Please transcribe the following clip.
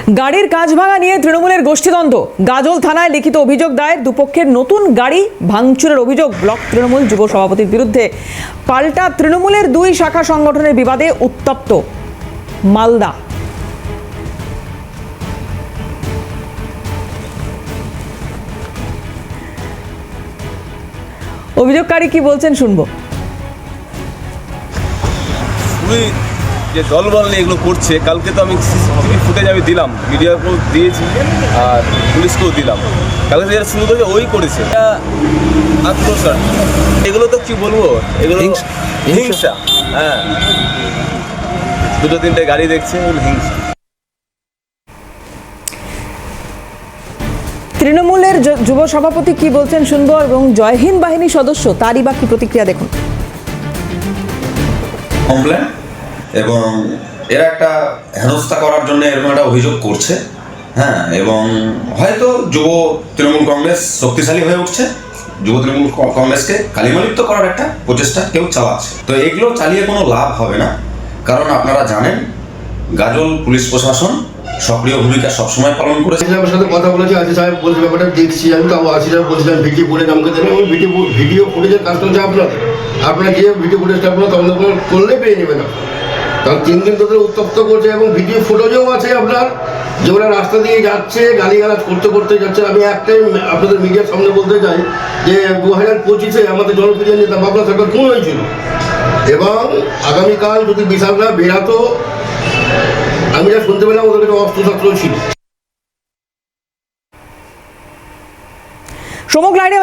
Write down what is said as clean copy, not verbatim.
গাড়ির কাঁচ ভাঙা নিয়ে তৃণমূলের গোষ্ঠীদ্বন্দ্ব। গাজল থানায় লিখিত অভিযোগ দায়ের, দুপক্ষের নতুন গাড়ি ভাঙচুরের অভিযোগ ব্লক তৃণমূল যুব সভাপতির বিরুদ্ধে। পাল্টা তৃণমূলের দুই শাখা সংগঠনের বিবাদে উত্তপ্ত মালদা। অভিযোগকারী কি বলছেন শুনবো। যে দলবল নিয়ে এগুলো করছে, কালকে তো আমি সিসিটিভি ফুটেজ আমি দিলাম, মিডিয়াকেও দিয়েছি আর পুলিশকেও দিলাম। কালকে যেটা শুরু করেছে ওই করেছে, এটা আত্মসাৎ। এগুলো তো কি বলবো, এগুলো হিংসা। হ্যাঁ, দুটো তিনটে গাড়ি দেখছে, এগুলো হিংসা। তৃণমূলের যুব সভাপতি কি বলছেন শুনবো, এবং জয় হিন্দ বাহিনীর সদস্য তারই বা কি প্রতিক্রিয়া দেখুন। কমপ্লেন এবং এরা একটা হেনস্থা করার জন্য এরকম একটা অভিযোগ করছে। হ্যাঁ, এবং হয়তো যুব তৃণমূল কংগ্রেস শক্তিশালী হয়ে উঠছে, যুব তৃণমূল কংগ্রেসকে কালিমালিপ্ত করার একটা প্রচেষ্টা কেউ চালাচ্ছে। তো এগুলো চালিয়ে কোনো লাভ হবে না, কারণ আপনারা জানেন গাজল পুলিশ প্রশাসন সক্রিয় ভূমিকা সবসময় পালন করেছে। আমার সাথে কথা বলেছি, আজি সাহেব বলছে ব্যাপারটা দেখছি। আমি তো আজি সাহেব বলছিলাম ভিডিও ফুটেজ আমাকে দেবেন, আমি ভিডিও ফুটেজের কাজটা হচ্ছে আপনারা গিয়ে ভিডিও ফুটেজটা আপনারা তদন্ত করলে পেয়ে নেবেন। কারণ 3 দিন ধরে উত্তপ্ত করছে এবং ভিডিও ফুটেজও আছে আপনার, যে ওরা রাস্তা দিয়ে যাচ্ছে গালিগালাজ করতে করতে যাচ্ছে। আমি একটাই আপনাদের মিডিয়ার সামনে বলতে চাই যে 2025-এ আমাদের জনপ্রিয় নেতা বাবলা সরকার খুন হয়েছিল, এবং আগামীকাল যদি বিশালরা বেরাতো, আমি যা শুনতে পেলাম ওদের কাছে অস্ত্রশস্ত্র ছিল। সমগ্র লাইনে